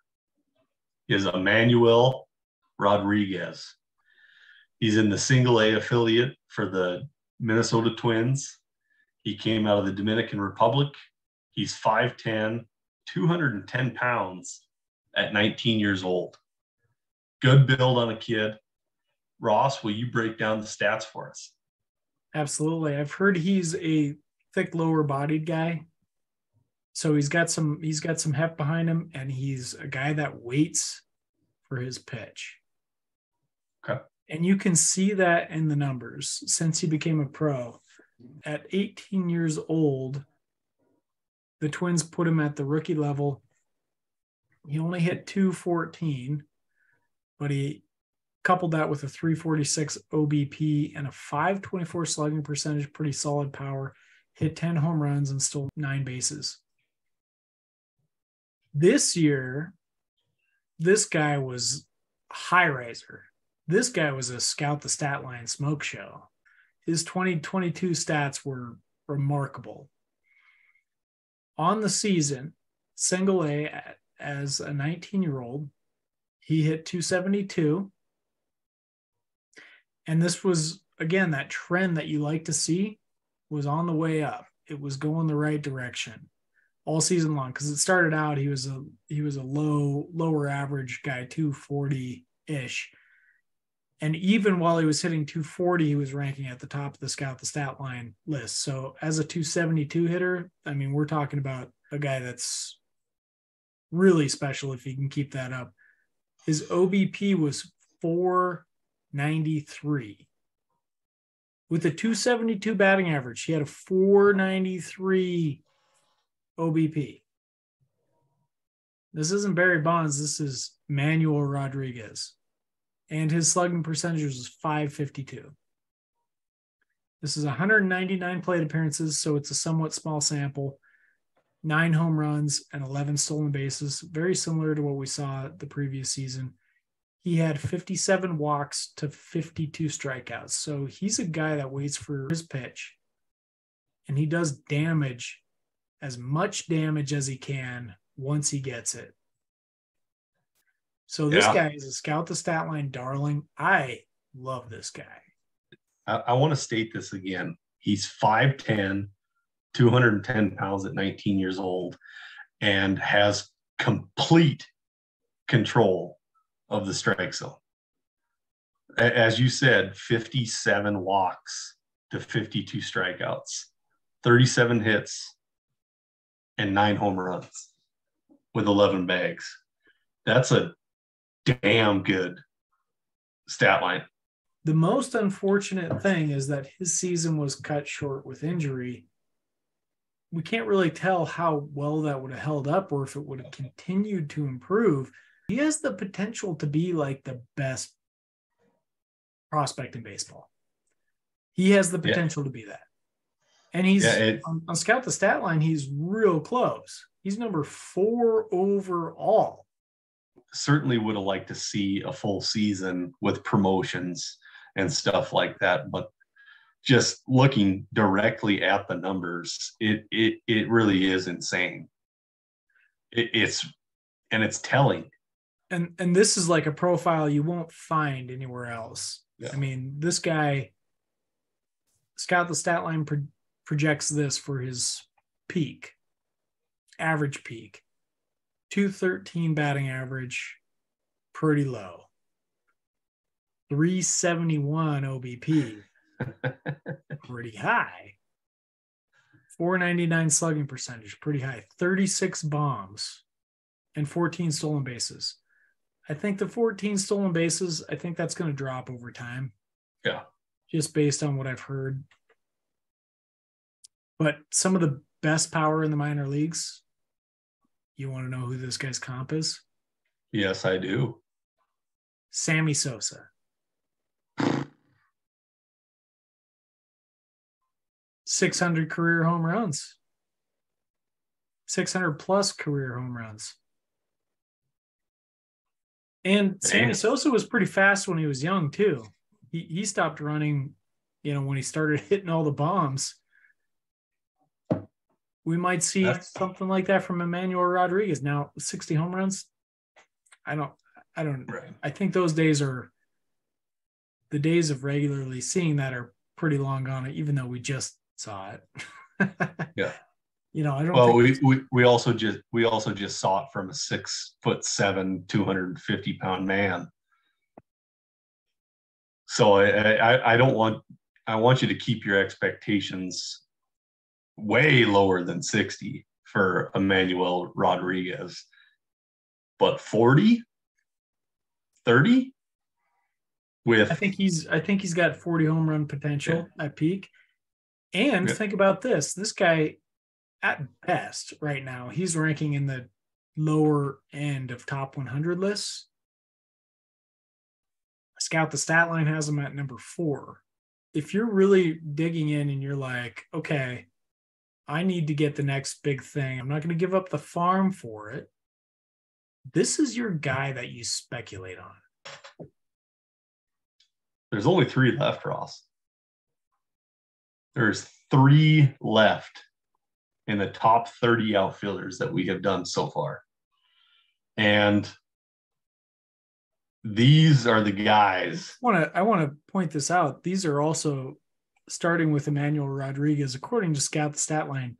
A: is Emmanuel Rodriguez. He's in the single A affiliate for the Minnesota Twins. He came out of the Dominican Republic. He's 5'10", 210 pounds, at 19 years old. Good build on a kid. Ross, will you break down the stats for us?
B: Absolutely. I've heard he's a thick lower bodied guy. So he's got some heft behind him, and he's a guy that waits for his pitch.
A: Okay.
B: And you can see that in the numbers since he became a pro. At 18 years old, the Twins put him at the rookie level. He only hit 214, but he coupled that with a 346 OBP and a 524 slugging percentage, pretty solid power, hit 10 home runs and stole 9 bases. This year, this guy was a high riser. This guy was a Scout the Statline smoke show. His 2022 stats were remarkable. On the season, single A as a 19-year-old, he hit 272. And this was, again, that trend that you like to see was on the way up. It was going the right direction all season long, because it started out he was a lower average guy, 240-ish. And even while he was hitting 240, he was ranking at the top of the Scout the Statline list. So as a 272 hitter, I mean, we're talking about a guy that's really special if he can keep that up. His OBP was 493. With a 272 batting average, he had a 493 OBP. This isn't Barry Bonds. This is Manuel Rodriguez. And his slugging percentage was 552. This is 199 plate appearances, so it's a somewhat small sample. 9 home runs and 11 stolen bases, very similar to what we saw the previous season. He had 57 walks to 52 strikeouts. So he's a guy that waits for his pitch, and he does damage, as much damage as he can once he gets it. So this guy is a Scout the Statline darling. I love this guy.
A: I want to state this again. He's 5'10", 210 pounds at 19 years old, and has complete control of the strike zone. As you said, 57 walks to 52 strikeouts, 37 hits, and 9 home runs with 11 bags. That's a damn good stat line.
B: The most unfortunate thing is that his season was cut short with injury. We can't really tell how well that would have held up or if it would have continued to improve. He has the potential to be like the best prospect in baseball. He has the potential to be that. And he's on Scout the Statline, he's real close. He's number 4 overall.
A: Certainly would have liked to see a full season with promotions and stuff like that, but just looking directly at the numbers, it really is insane. It's telling.
B: And this is like a profile you won't find anywhere else. Yeah. I mean, this guy, Scout the Statline projects this for his peak, average peak. 213 batting average, pretty low. 371 OBP, pretty high. 499 slugging percentage, pretty high. 36 bombs and 14 stolen bases. I think the 14 stolen bases, I think that's going to drop over time.
A: Yeah.
B: Just based on what I've heard. But some of the best power in the minor leagues, you want to know who this guy's comp is?
A: Yes, I do.
B: Sammy Sosa. 600 career home runs. 600 plus career home runs. And Sammy Sosa was pretty fast when he was young, too. He stopped running, when he started hitting all the bombs. We might see something like that from Emmanuel Rodriguez. Now, 60 home runs, I don't. Right. I think those days are the days of regularly seeing that are pretty long gone, even though we just saw it.
A: Yeah.
B: I don't
A: Well,
B: think
A: we also just saw it from a 6'7", 250-pound man. So I don't want I want you to keep your expectations way lower than 60 for Emmanuel Rodriguez. But 40, 30 with
B: I think he's got 40 home run potential at peak. And think about this. This guy at best right now, he's ranking in the lower end of top 100 lists. Scout the Statline has him at number 4. If you're really digging in and you're like, okay, I need to get the next big thing, I'm not going to give up the farm for it. This is your guy that you speculate on.
A: There's only 3 left, Ross. There's 3 left in the top 30 outfielders that we have done so far. And these are the guys.
B: I want to point this out. These are also, starting with Emmanuel Rodriguez, according to Scout the Statline,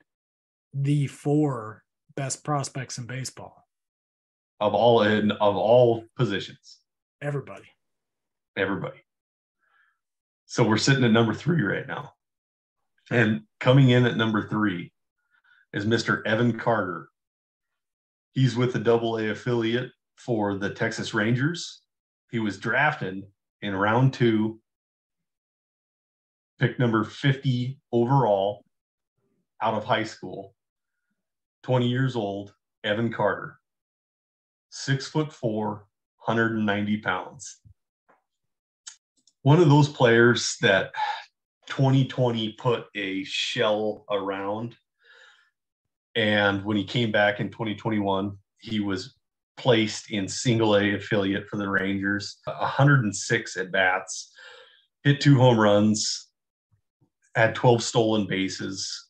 B: the 4 best prospects in baseball.
A: Of all positions.
B: Everybody.
A: So we're sitting at number 3 right now. And coming in at number 3 is Mr. Evan Carter. He's with the AA affiliate for the Texas Rangers. He was drafted in round 2, pick number 50 overall out of high school, 20 years old, Evan Carter, 6'4", 190 pounds. One of those players that 2020 put a shell around. And when he came back in 2021, he was placed in single A affiliate for the Rangers, 106 at bats, hit 2 home runs, had 12 stolen bases.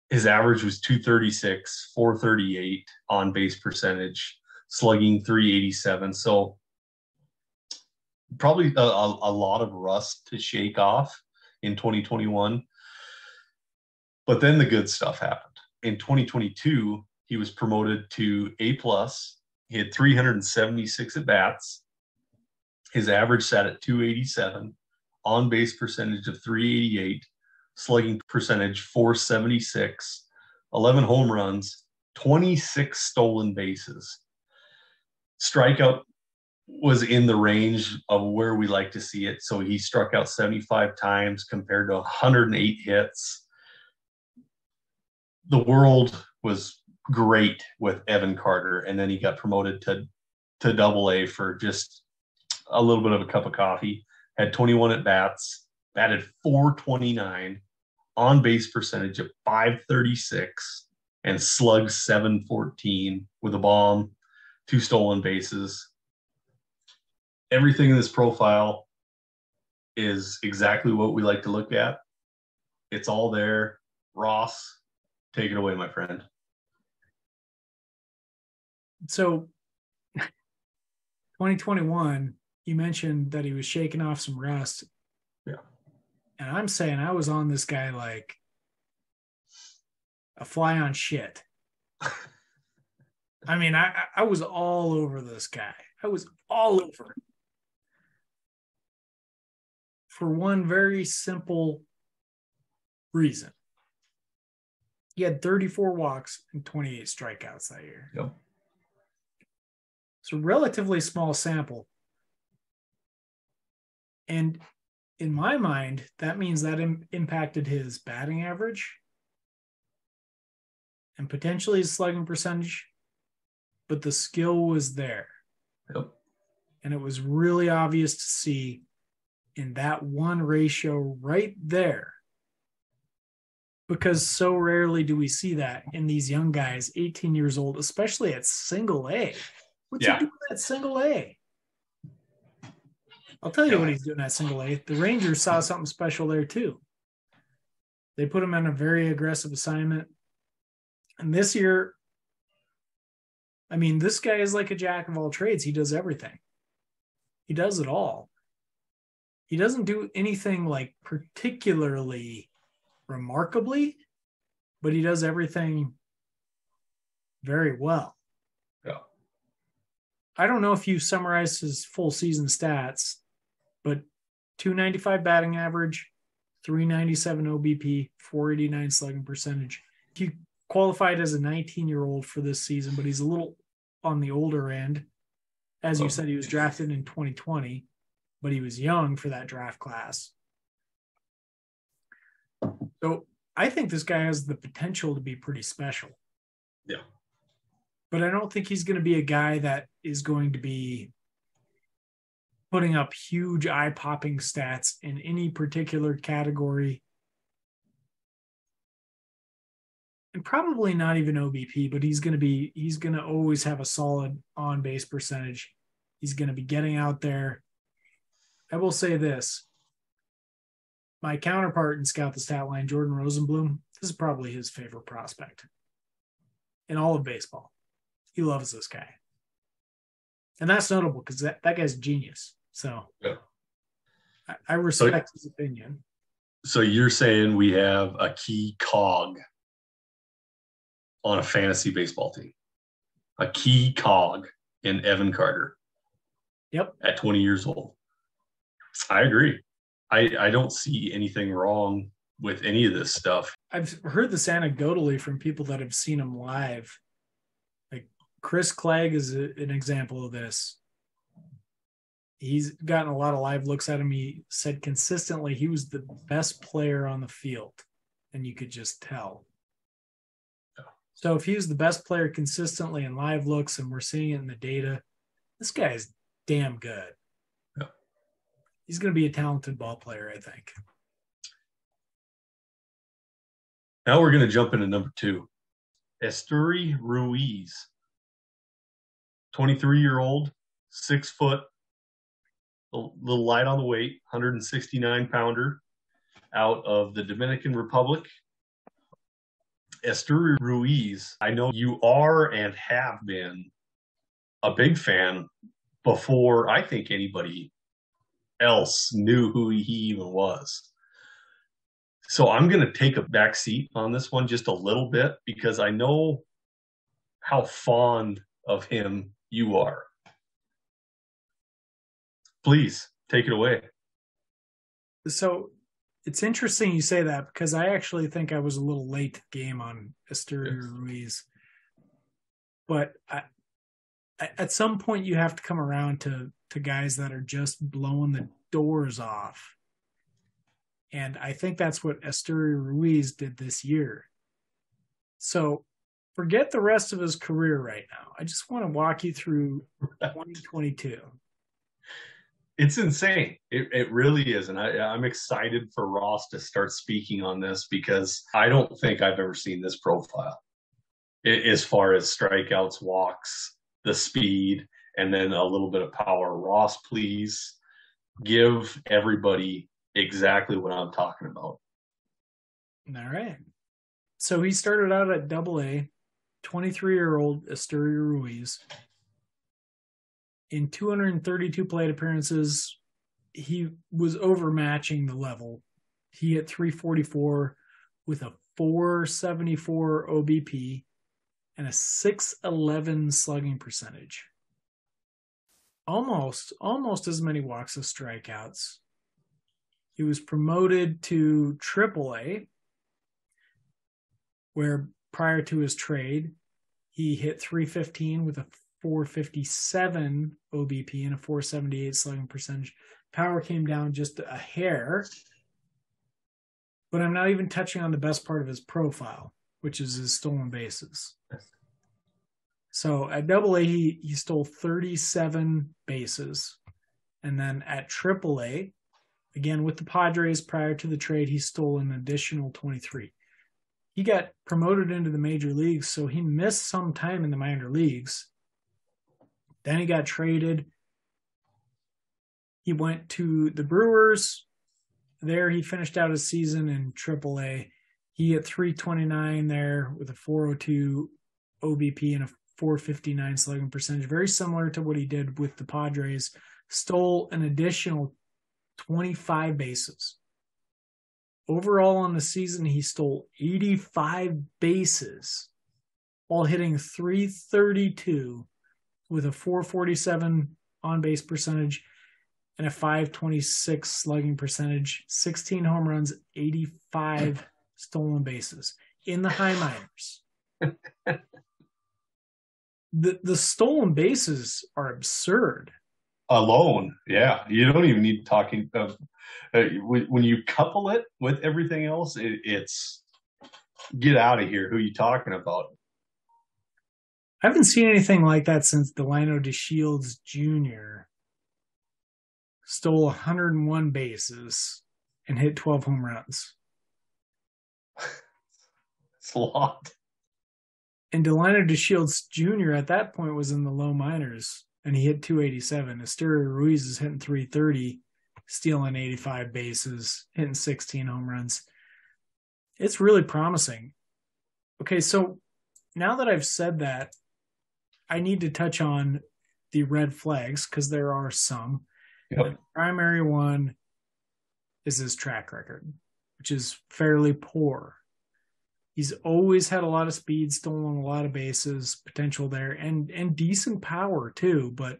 A: His average was 236, 438 on base percentage, slugging 387. So probably a lot of rust to shake off in 2021. But then the good stuff happened. In 2022, he was promoted to A+. He had 376 at bats. His average sat at 287, on base percentage of 388, slugging percentage 476, 11 home runs, 26 stolen bases. Strikeout was in the range of where we like to see it. So he struck out 75 times compared to 108 hits. The world was great with Evan Carter, and then he got promoted to AA for just a little bit of a cup of coffee. Had 21 at bats, batted 429, on base percentage of 536, and slugged 714 with a bomb, 2 stolen bases. Everything in this profile is exactly what we like to look at. It's all there. Ross, take it away, my friend.
B: So 2021, you mentioned that he was shaking off some rust.
A: Yeah.
B: And I'm saying I was on this guy like a fly on shit. I mean, I was all over this guy. I was all over him. For one very simple reason. He had 34 walks and 28 strikeouts that year.
A: Yep.
B: It's a relatively small sample. And in my mind, that means that impacted his batting average and potentially his slugging percentage, but the skill was there.
A: Yep.
B: And it was really obvious to see in that one ratio right there, because so rarely do we see that in these young guys, 18 years old, especially at single A. What's he doing at single A? I'll tell you what he's doing at single A. The Rangers saw something special there too. They put him on a very aggressive assignment. And this year, I mean, this guy is like a jack of all trades. He does everything. He does it all. He doesn't do anything like particularly remarkably, but he does everything very well.
A: Yeah.
B: I don't know if you summarize his full season stats, but 295 batting average, 397 OBP, 489 slugging percentage. He qualified as a 19-year-old for this season, but he's a little on the older end. As you said, he was drafted in 2020, but he was young for that draft class. So I think this guy has the potential to be pretty special.
A: Yeah.
B: But I don't think he's going to be a guy that is going to be putting up huge eye-popping stats in any particular category. And probably not even OBP, but he's going to always have a solid on-base percentage. He's going to be getting out there. I will say this. My counterpart in Scout the Statline, Jordan Rosenblum, this is probably his favorite prospect in all of baseball. He loves this guy. And that's notable because that guy's a genius. So yeah. I respect his opinion.
A: So you're saying we have a key cog on a fantasy baseball team. A key cog in Evan Carter.
B: Yep.
A: At 20 years old. I agree. I don't see anything wrong with any of this stuff.
B: I've heard this anecdotally from people that have seen him live. Like Chris Clegg is an example of this. He's gotten a lot of live looks at him. He said consistently he was the best player on the field, and you could just tell. Yeah. So if he was the best player consistently in live looks, and we're seeing it in the data, this guy is damn good. Yeah. He's going to be a talented ball player, I think.
A: Now we're going to jump into number 2. Esteury Ruiz. 23-year-old, 6 foot, a little light on the weight, 169-pounder out of the Dominican Republic. Esteury Ruiz, I know you are and have been a big fan before I think anybody else knew who he even was. So I'm going to take a back seat on this one just a little bit because I know how fond of him you are. Please take it away.
B: So it's interesting you say that because I actually think I was a little late to the game on Esteury Ruiz. But at some point you have to come around to guys that are just blowing the doors off. And I think that's what Esteury Ruiz did this year. So forget the rest of his career right now. I just want to walk you through 2022.
A: It's insane. It really is. And I'm excited for Ross to start speaking on this because I don't think I've ever seen this profile as far as strikeouts, walks, the speed, and then a little bit of power. Ross, please give everybody exactly what I'm talking about.
B: All right. So he started out at AA, 23-year-old Esteury Ruiz. In 232 plate appearances, he was overmatching the level. He hit 344 with a 474 OBP and a 611 slugging percentage. Almost as many walks as strikeouts. He was promoted to AAA, where prior to his trade, he hit 315 with a 457 OBP and a 478 slugging percentage. Power came down just a hair, but I'm not even touching on the best part of his profile, which is his stolen bases. So at AA, he stole 37 bases. And then at AAA, again, with the Padres prior to the trade, he stole an additional 23. He got promoted into the major leagues, so he missed some time in the minor leagues. Then he got traded. He went to the Brewers. There he finished out his season in AAA. He hit 329 there with a 402 OBP and a 459 slugging percentage. Very similar to what he did with the Padres. Stole an additional 25 bases. Overall on the season, he stole 85 bases while hitting 332 with a 447 on-base percentage and a 526 slugging percentage, 16 home runs, 85 stolen bases in the high minors. The stolen bases are absurd.
A: Alone, yeah. You don't even need talking. When you couple it with everything else, it's get out of here. Who are you talking about?
B: I haven't seen anything like that since Delino DeShields Jr. stole 101 bases and hit 12 home runs.
A: It's a lot.
B: And Delino DeShields Jr. at that point was in the low minors, and he hit 287. Asterio Ruiz is hitting 330, stealing 85 bases, hitting 16 home runs. It's really promising. Okay, so now that I've said that, I need to touch on the red flags because there are some.
A: Yep.
B: The primary one is his track record, which is fairly poor. He's always had a lot of speed, stolen a lot of bases, potential there, and decent power too, but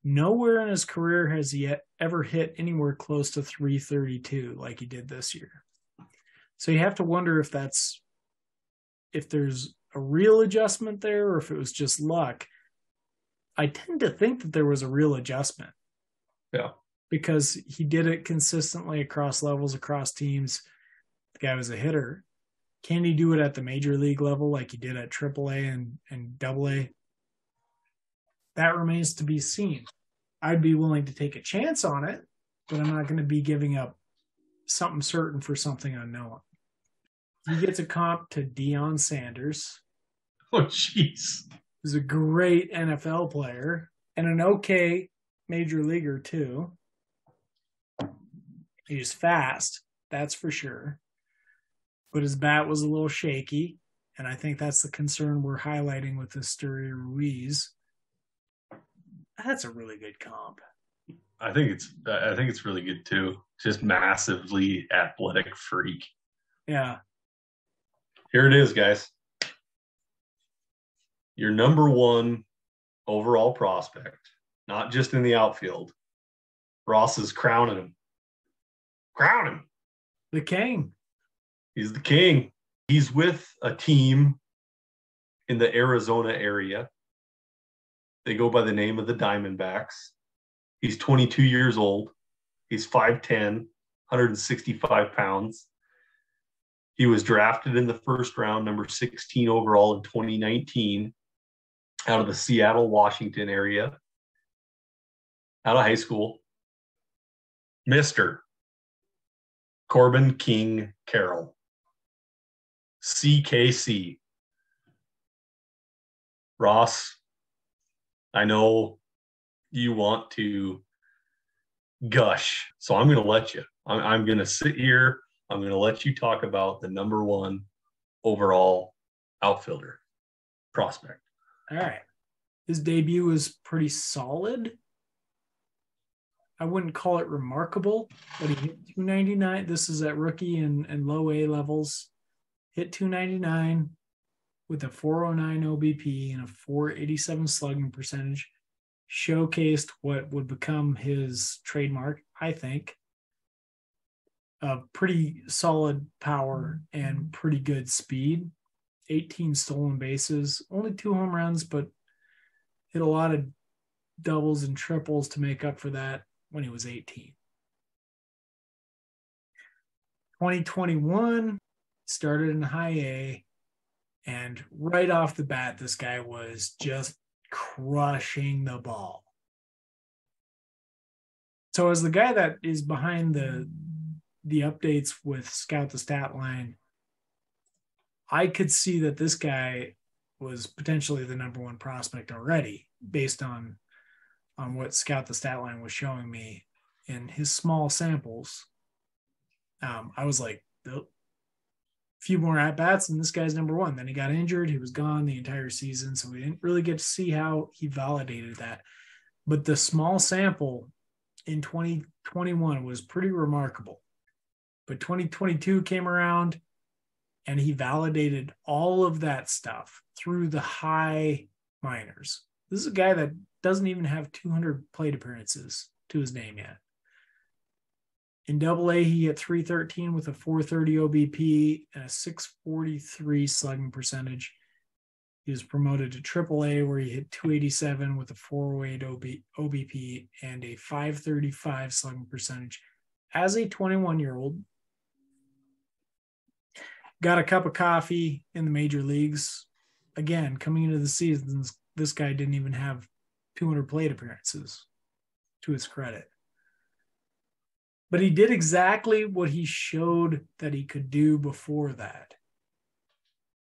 B: nowhere in his career has he ever hit anywhere close to 332 like he did this year. So you have to wonder if there's a real adjustment there or if it was just luck. I tend to think that there was a real adjustment.
A: Yeah.
B: Because he did it consistently across levels, across teams. The guy was a hitter. Can he do it at the major league level like he did at AAA and AA? That remains to be seen. I'd be willing to take a chance on it, but I'm not going to be giving up something certain for something unknown. He gets a comp to Deion Sanders.
A: Oh, jeez.
B: He's a great NFL player and an okay major leaguer too. He's fast, that's for sure. But his bat was a little shaky, and I think that's the concern we're highlighting with Asterio Ruiz. That's a really good comp.
A: I think it's really good too. Just massively athletic freak.
B: Yeah.
A: Here it is, guys. Your number one overall prospect, not just in the outfield. Ross is crowning him. Crown him.
B: The king.
A: He's the king. He's with a team in the Arizona area. They go by the name of the Diamondbacks. He's 22 years old. He's 5'10", 165 pounds. He was drafted in the first round, number 16 overall in 2019, out of the Seattle, Washington area, out of high school. Mr. Corbin King Carroll. CKC. Ross, I know you want to gush, so I'm going to let you. I'm going to sit here. I'm going to let you talk about the number one overall outfielder prospect.
B: All right. His debut was pretty solid. I wouldn't call it remarkable, but he hit 299. This is at rookie and low A levels. Hit 299 with a 409 OBP and a 487 slugging percentage. Showcased what would become his trademark, I think. Pretty solid power and pretty good speed. 18 stolen bases, only 2 home runs, but hit a lot of doubles and triples to make up for that when he was 18. 2021, started in high A, and right off the bat, this guy was just crushing the ball. So as the guy that is behind the updates with Scout the Statline, I could see that this guy was potentially the number one prospect already based on what Scout the Statline was showing me in his small samples. I was like, a few more at-bats and this guy's number one. Then he got injured. He was gone the entire season, so we didn't really get to see how he validated that. But the small sample in 2021 was pretty remarkable. But 2022 came around and he validated all of that stuff through the high minors. This is a guy that doesn't even have 200 plate appearances to his name yet. In AA, he hit 313 with a 430 OBP and a 643 slugging percentage. He was promoted to AAA, where he hit 287 with a 408 OBP and a 535 slugging percentage as a 21-year-old. Got a cup of coffee in the major leagues. Again, coming into the season, this guy didn't even have 200 plate appearances, to his credit. But he did exactly what he showed that he could do before that.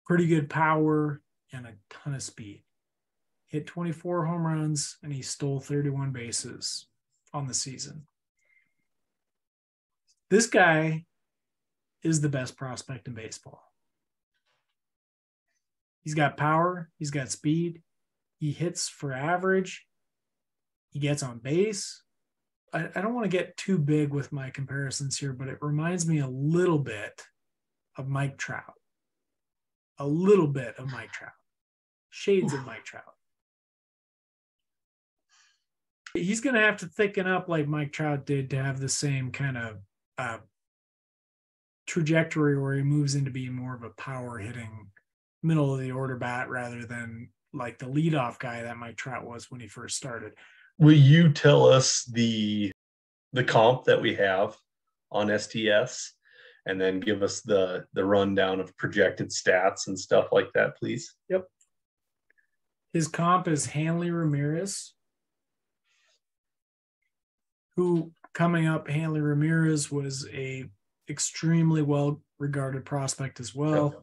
B: Pretty good power and a ton of speed. Hit 24 home runs and he stole 31 bases on the season. This guy is the best prospect in baseball. He's got power. He's got speed. He hits for average. He gets on base. I don't want to get too big with my comparisons here, but it reminds me a little bit of Mike Trout. A little bit of Mike Trout. Shades of Mike Trout. He's going to have to thicken up like Mike Trout did to have the same kind of trajectory where he moves into being more of a power hitting middle of the order bat rather than like the leadoff guy that Mike Trout was when he first started.
A: Will you tell us the comp that we have on STS and then give us the rundown of projected stats and stuff like that, please?
B: Yep. His comp is Hanley Ramirez, who coming up, Hanley Ramirez was a extremely well-regarded prospect as well. Yep.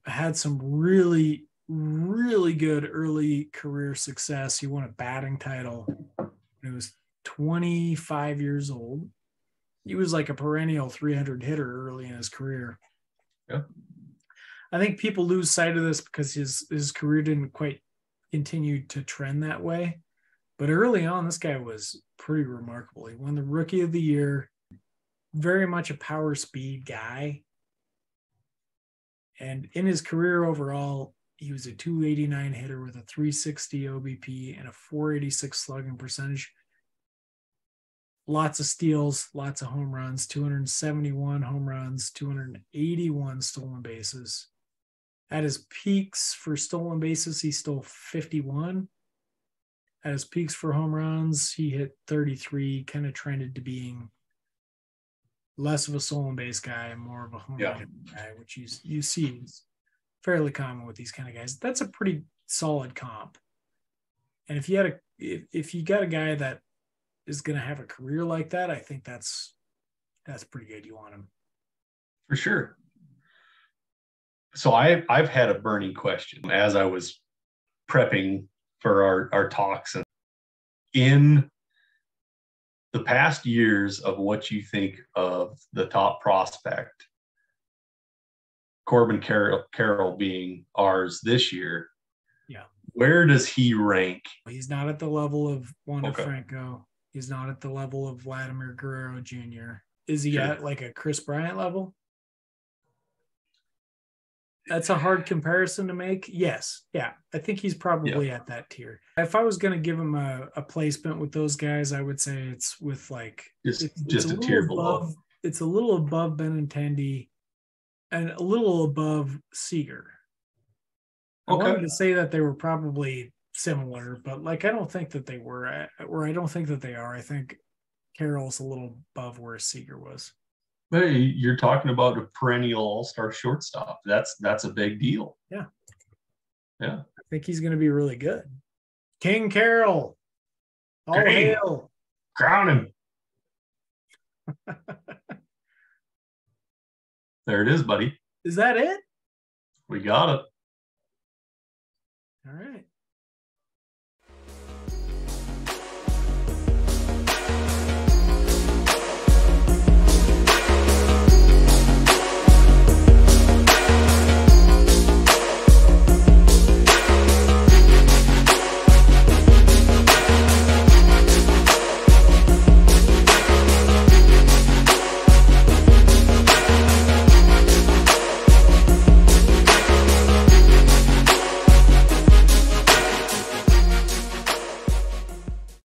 B: Had some really, really good early career success. He won a batting title when he was 25 years old. He was like a perennial 300 hitter early in his career.
A: Yeah.
B: I think people lose sight of this because his career didn't quite continue to trend that way. But early on, this guy was pretty remarkable. He won the Rookie of the Year, very much a power speed guy. And in his career overall, he was a 289 hitter with a 360 OBP and a 486 slugging percentage. Lots of steals, lots of home runs, 271 home runs, 281 stolen bases. At his peaks for stolen bases, he stole 51. At his peaks for home runs, he hit 33, kind of trended to being less of a stolen base guy and more of a home run guy, which you see is fairly common with these kind of guys. That's a pretty solid comp. And if you got a guy that is going to have a career like that, I think that's pretty good. You want him
A: for sure. So I've had a burning question as I was prepping for our talks, and in the past years of what you think of the top prospect, Corbin Carroll being ours this year.
B: Yeah.
A: Where does he rank?
B: He's not at the level of Wander Franco. He's not at the level of Vladimir Guerrero Jr. Is he at like a Chris Bryant level? That's a hard comparison to make. Yes. Yeah. I think he's probably at that tier. If I was going to give him a placement with those guys, I would say it's with like
A: just a tier below.
B: It's a little above Benintendi and a little above Seager. I wanted to say that they were probably similar, but like I don't think that they were, or I don't think that they are. I think Carroll's a little above where Seager was.
A: Hey, you're talking about a perennial all-star shortstop. That's a big deal.
B: Yeah.
A: Yeah.
B: I think he's going to be really good. King Carroll. All hail.
A: Crown him. There it is, buddy.
B: Is that it?
A: We got it.
B: All right.